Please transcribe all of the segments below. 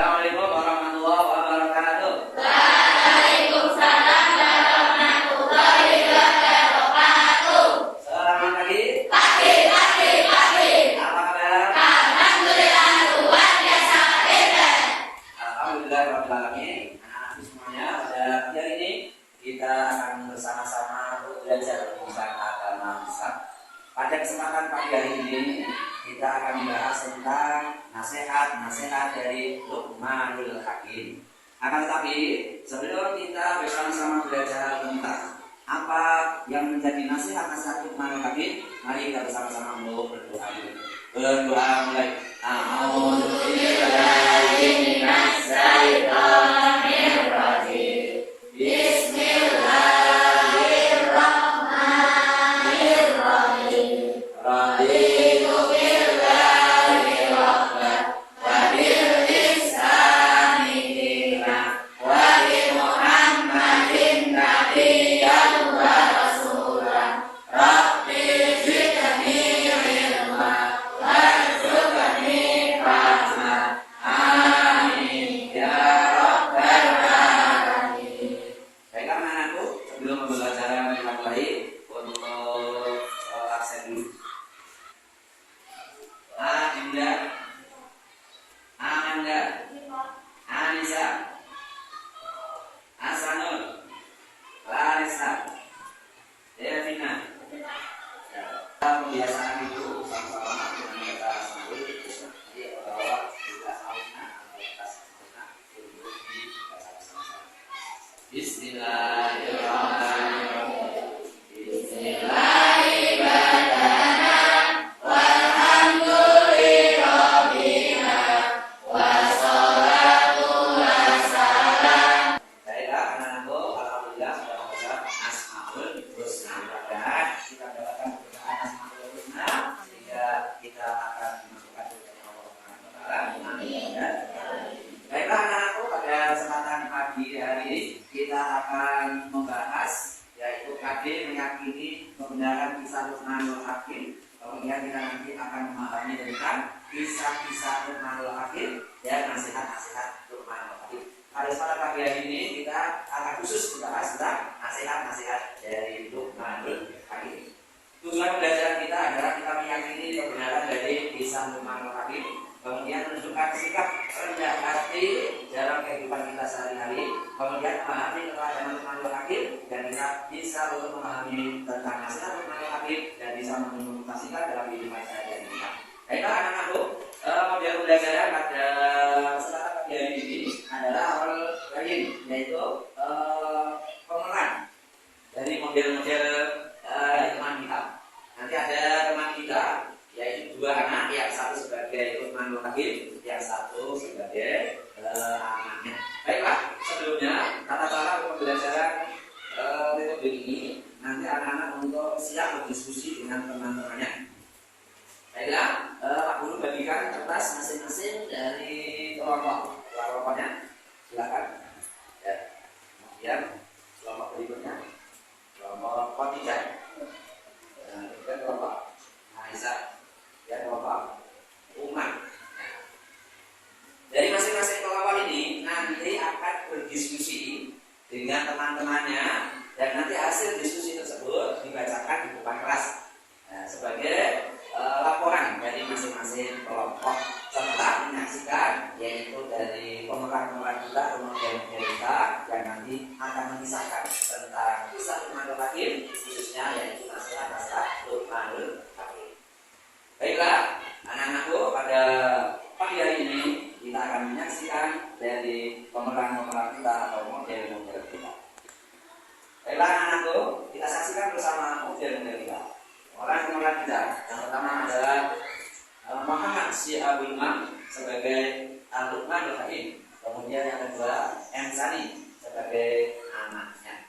Assalamualaikum warahmatullahi wabarakatuh. Waalaikumsalam warahmatullahi wabarakatuh. Selamat pagi. Pagi. Apa kabar? Alhamdulillah luar biasa hebat. Alhamdulillah rabbil alamin. Anak-anak semuanya, pada pagi hari ini kita akan bersama-sama belajar tentang agama Islam. Pada kesempatan pagi hari ini kita akan membahas tentang nasihat dari Luqmanul Hakim. Akan tetapi sebelum kita bersama-sama belajar tentang apa yang menjadi nasihat Luqmanul Hakim, mari kita bersama-sama untuk berdoa dulu. Berdoa mulai. A'udzubillahi minasyaitonir rajim. Bismillahirrahmanirrahim. Raditu billahi rabban wa bil islami dinan wa bi Muhammadin nabiyyan wa rasulan. Rabbi zidni ilma warzuqni fahma. Amin ya rabbal alamin. Baiklah anak-anakku, sebelum pembelajaran kita mulai, untuk absen dulu. Dinda, Amanda, Anissa, Hasanul, Larissa, Devina. Kebiasaan itu sama-sama dengan kita sambut. Jadi bahwa kita sahurnya atau kita sahurnya untuk dibaca bersama-sama. Bismillahirrahmanirrahim. Baiklah anak-anakku, alhamdulillah sudah membaca Asmaul Husna. Mudah-mudahan kita mendapatkan keberkahan Asmaul Husna sehingga kita akan dimasukkan ke dalam Allah Subhanahu wa taala. Amin. Baiklah anak-anakku, pada kesempatan pagi hari ini kita akan membahas yaitu KD meyakini kebenaran kisah Luqmanul Hakim. Kemudian kita nanti akan memahami tentang kisah-kisah Luqmanul Hakim dan nasihat-nasihat Luqmanul Hakim. Pada kesempatan pagi hari ini kita akan khusus membahas tentang nasihat-nasihat dari Luqmanul Hakim. Tujuan pembelajaran kita adalah kita meyakini kebenaran dari kisah Luqmanul Hakim, kemudian menunjukkan sikap rendah hati dalam kehidupan kita sehari-hari, kemudian memahami keteladanan Luqmanul Hakim, dan kita bisa untuk memahami tentang nasihat Luqmanul Hakim dan bisa mengimplementasikan dalam kehidupan sehari-hari kita. Baiklah anak-anakku, model pembelajaran pada kesempatan pagi hari ini adalah awal kali ini, yaitu pemeran dari model-model teman kita. Nanti ada teman kita yaitu dua anak, yang satu sebagai Luqmanul Hakim, yang satu sebagai anaknya. Baiklah, sebelumnya tata cara pembelajaran metode ini nanti anak-anak untuk siap berdiskusi dengan teman-temannya. Baiklah, Pak Guru bagikan kertas masing-masing dari kelompoknya. Silakan. Ya. Kemudian kelompok berikutnya, kelompok Khadijah. Dan kelompok Aisyah. Dan kelompok Umar. Dari masing-masing kelompok ini nanti akan berdiskusi dengan teman-temannya, dan nanti hasil diskusi tersebut dibacakan di depan kelas sebagai laporan dari masing-masing kelompok, serta menyaksikan yaitu dari pemeran-pemeran kita, kemudian kita yang nanti akan mengisahkan tentang kisah Luqmanul Hakim, khususnya yaitu nasihat-nasihat Luqmanul Hakim. Baiklah anak-anakku, pada pagi hari ini kita akan menyaksikan dari pemeran-pemeran kita atau model-model kita. Baiklah anak-anakku, kita saksikan bersama model-model kita. Orang-orang kita yang pertama adalah Muhammad Syihabul Imam sebagai Luqmanul Hakim. Kemudian yang kedua M. Sani sebagai anaknya.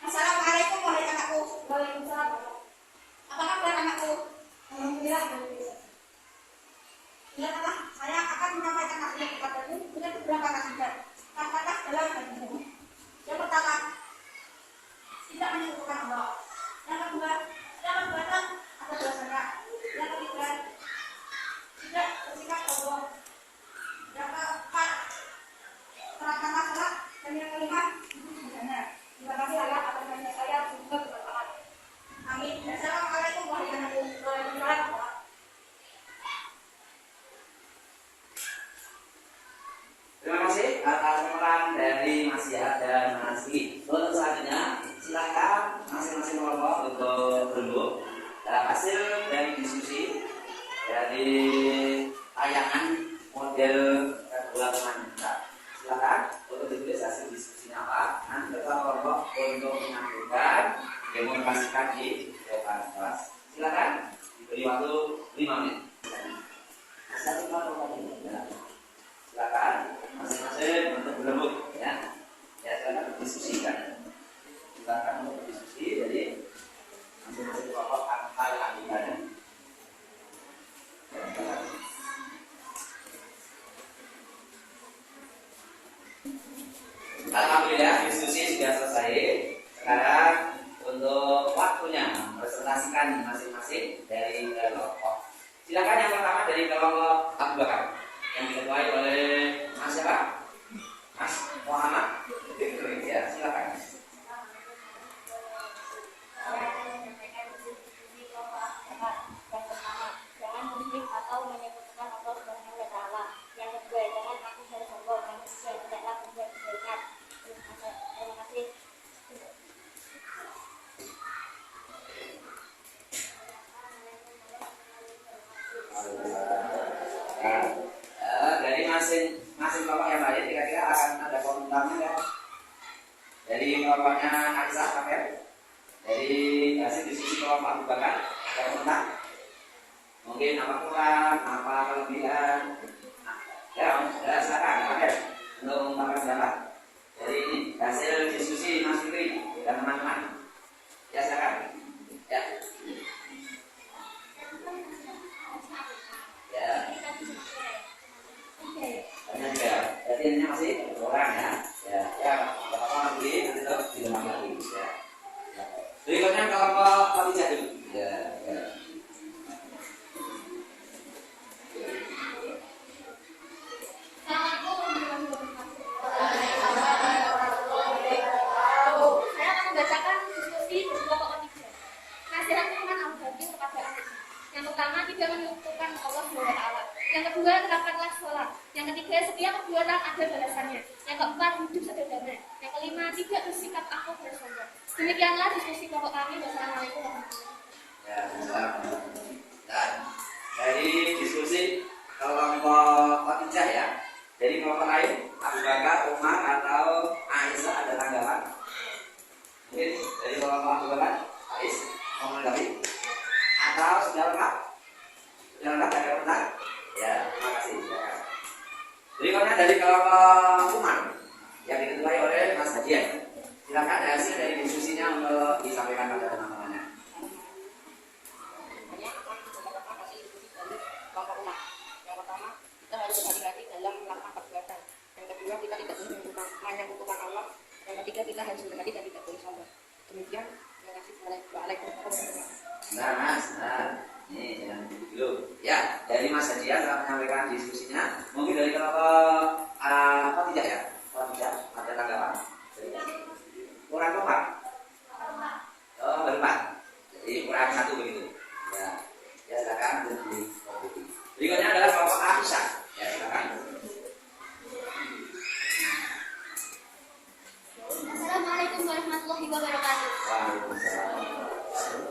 Assalamualaikum warahmatullahi wabarakatuh. Waalaikumsalam. Apa kabar anakku? Alhamdulillah. Bila apa? Saya akan menyampaikan nasihat kepadamu dengan beberapa kaidah. Kata-kata dalam hadis. Yang pertama, tidak menyebutkan Allah. Yang kedua, tidak membuatkan atas dasarnya. Yang ketiga, tidak bersikap Allah. Dalam hasil dari diskusi dari tayangan model kedua teman kita, silakan untuk ditulis hasil diskusinya apa. Nanti ketua kelompok untuk menyampaikan demonstrasikan di depan kelas. Silakan diberi waktu 5 menit. Silakan masing-masing untuk berembuk ya. Ya, silakan berdiskusikan. Silakan untuk berdiskusi. Jadi masing-masing kelompok hal anggotanya. Alhamdulillah diskusi sudah selesai. Sekarang untuk waktunya presentasikan masing-masing dari kelompok. Silakan yang pertama dari kelompok Abu Bakar yang diketuai oleh Mas siapa? Mas Muhammad. Ya, silakan. Jangan musyrik atau menyekutukan Allah Subhanahu wa taala. Yang kedua, jangan aku bersombong. Yang ketiga, tidaklah berbuat kebaikan. Terima kasih. Dari masing kelompok yang lain kira-kira akan ada komentarnya ya? Dari kelompoknya Aisyah Kafir, dari hasil diskusi kelompok Abu Bakar ada komentar? Mungkin apa kurang, apa kelebihan? Ya, silakan Kafir untuk mengungkapkan pendapat dari ini hasil diskusi Mas Fikri dan teman-teman. Ya, silakan. Ya. Ya. Banyak ya. Jadi ini masih orang ya. Ya, ya. Apa-apa nanti terus dilemah lagi. Ya. Berikutnya kelompok Khadijah dulu. Ya, ya. Saya akan membacakan diskusi kelompok ketiga. Nasihat Luqman Al-Hakim kepada anaknya. Yang pertama, tidak menyekutukan Allah Subhanahu wa taala. Yang kedua, terapkanlah sholat. Yang ketiga, setiap perbuatan ada balasannya. Yang keempat, hidup sederhana. Yang kelima, tidak bersikap aku bersombong. Demikianlah diskusi kelompok kami. Wassalamualaikum warahmatullahi wabarakatuh. Ya, dan dari diskusi kelompok Khadijah ya. Dari kelompok lain, Abu Bakar, Umar atau Aisyah ada tanggapan? Mungkin dari kelompok Abu Bakar, Aisyah mau menanggapi? Atau sudah lengkap? Sudah lengkap ada komentar? Ya, terima kasih. Silakan. Berikutnya dari kelompok Umar yang diketuai oleh Mas Hadian. Silakan hasil dari diskusinya untuk disampaikan pada teman-temannya. Kelompok umat. Yang pertama, kita harus berhati-hati dalam melakukan perbuatan. Yang kedua, kita tidak menyekutukan Allah. Yang ketiga, kita harus berhati dan tidak boleh sombong. Demikian, terima kasih. Waalaikumsalam warahmatullahi wabarakatuh. Nah, Mas, ini jangan dulu. Ya, dari Mas Hadian telah menyampaikan diskusinya. Mungkin dari kelompok apa tidak ya? Kalau tidak ada tanggapan. Kurang keempat. Oh, berempat. Jadi kurang satu begitu. Ya, ya silakan untuk berikutnya adalah kelompok Aisyah. Ya, silakan. Assalamualaikum warahmatullahi wabarakatuh. Waalaikumsalam.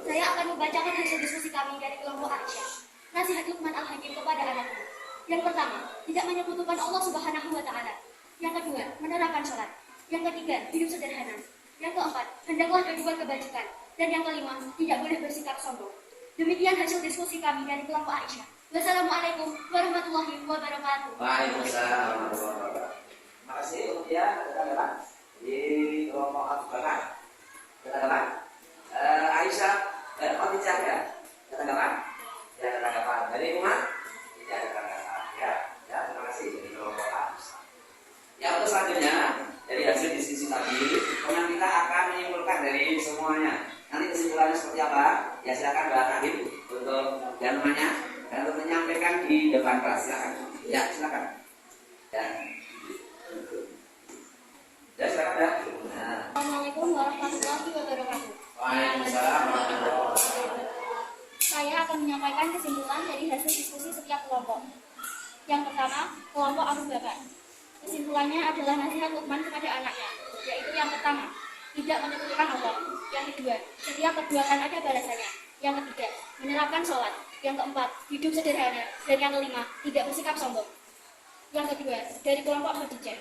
Saya akan membacakan hasil diskusi kami dari kelompok Aisyah. Nasihat Luqman Al-Hakim kepada anaknya. Yang pertama, tidak menyekutukan Allah Subhanahu wa taala. Yang kedua, menerapkan sholat. Yang ketiga, hidup sederhana. Yang keempat, hendaklah berbuat kebajikan. Dan yang kelima, tidak boleh bersikap sombong. Demikian hasil diskusi kami dari kelompok Aisyah. Wassalamualaikum warahmatullahi wabarakatuh. Waalaikumsalam warahmatullahi wabarakatuh. Terima kasih untuk ya katakanlah di kelompok Abu Bakar. Katakanlah Aisyah dan Khadijah ya. Katakanlah ya katakanlah dari Umar tidak ada katakanlah ya. Ya terima kasih dari kelompok Aisyah. Ya untuk selanjutnya dari hasil diskusi tadi, kemudian kita akan menyimpulkan dari semuanya. Nanti kesimpulannya seperti apa? Ya silakan Mbak Rahim untuk yang namanya dan untuk menyampaikan di depan kelas. Silakan. Ya silakan. Ya. Ya silakan ya. Nah. Assalamualaikum warahmatullahi wabarakatuh. Waalaikumsalam warahmatullahi wabarakatuh. Saya akan menyampaikan kesimpulan dari hasil diskusi setiap kelompok. Yang pertama, kelompok Abu Bakar. Kesimpulannya adalah nasihat Luqman kepada anaknya, yaitu yang pertama, tidak menyekutukan Allah. Yang kedua, setiap perbuatan ada balasannya. Yang ketiga, menerapkan sholat. Yang keempat, hidup sederhana. Dan yang kelima, tidak bersikap sombong. Yang kedua, dari kelompok Khadijah,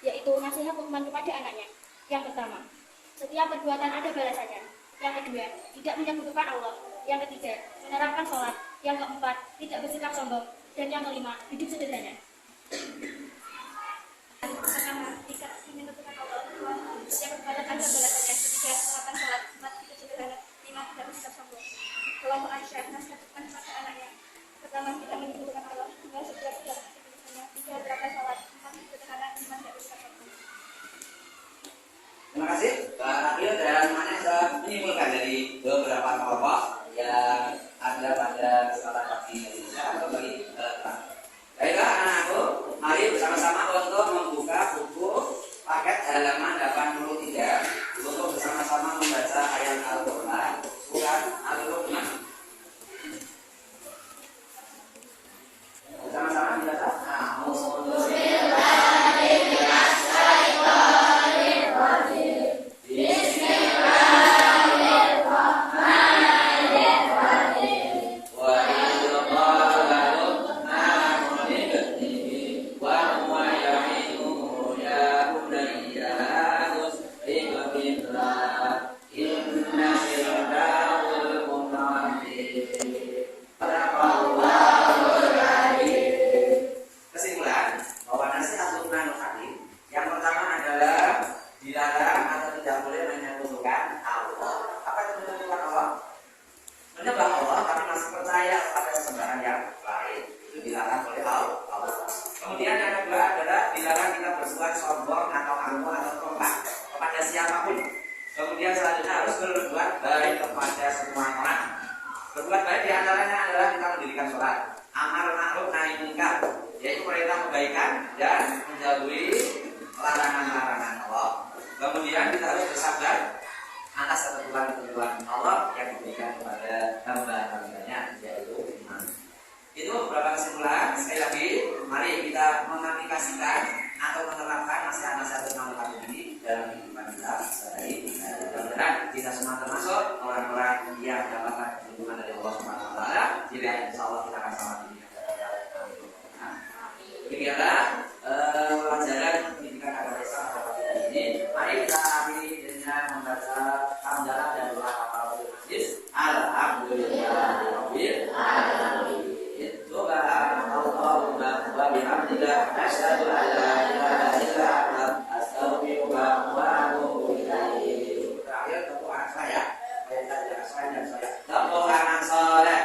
yaitu nasihat Luqman kepada anaknya. Yang pertama, setiap perbuatan ada balasannya. Yang kedua, tidak menyekutukan Allah. Yang ketiga, menerapkan sholat. Yang keempat, tidak bersikap sombong. Dan yang kelima, hidup sederhana. Pertama, tidak menyekutukan Allah. Kedua, setiap perbuatan ada balasannya. Ketiga, menerapkan sholat. Empat, hidup sederhana. Lima, tidak bersikap sombong. Kelompok Aisyah, nasihat Luqman kepada anaknya. Pertama, tidak menyekutukan Allah. Kedua, setiap perbuatan ada balasannya. Tiga, menerapkan sholat. Empat, hidup sederhana. Lima, tidak bersikap sombong. Terima kasih Pak Akhil dan Mana sudah menyimpulkan dari beberapa kelompok yang ada pada kesempatan pagi Indonesia atau bagi baiklah anak-anakku, mari bersama-sama untuk membuka buku paket halaman 83 untuk bersama-sama membaca ayat Al-Quran surat Al-Luqman. Bersama-sama membaca. Kesimpulan bahwa nasihat Luqmanul Hakim yang pertama adalah dilarang atau tidak boleh menyekutukan Allah. Apa itu menyekutukan Allah? Menyembah Allah tapi masih percaya pada sembahan yang lain, itu dilarang oleh Allah. Kemudian yang kedua adalah dilarang kita berbuat sombong atau angkuh atau kompak kepada siapapun. Kemudian selanjutnya harus berbuat baik kepada semua orang. Berbuat baik diantaranya adalah kita mendirikan sholat, amar ma'ruf nahi munkar, yaitu perintah kebaikan dan menjauhi larangan-larangan Allah. Kemudian kita harus bersabar atas ketentuan-ketentuan Allah yang diberikan kepada hamba-hambanya, yaitu iman. Itu beberapa kesimpulan. Sekali lagi, mari kita mengaplikasikan atau menerapkan nasihat-nasihat Luqmanul Hakim ini dalam kehidupan kita sehari-hari. Mudah-mudahan kita semua termasuk orang-orang yang mendapatkan perlindungan dari Allah Subhanahu Wa Taala. Jadi insya Allah kita akan selamat di dunia dan akhirat. Demikianlah pelajaran pendidikan agama Islam pada pagi hari ini. Mari kita akhiri dengan membaca hamdalah dan doa kafaratul majlis. Alhamdulillahirabbil alamin. Subhanallahumma wa bihamdika asyhadu an la ilaha illa anta astaghfiruka wa atubu ilaik. Terakhir doa saya. Tepuk tangan soleh.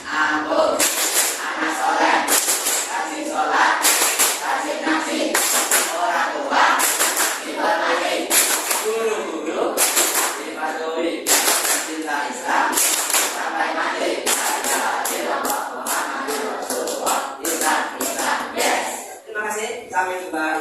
Ampun. Anak soleh. Kasih sholat. Kasih nasi. Orang tua. Diberkahi. Guru-guru. Dipatuhi. Cinta Islam. Sampai mati. Terima kasih. Sampai jumpa.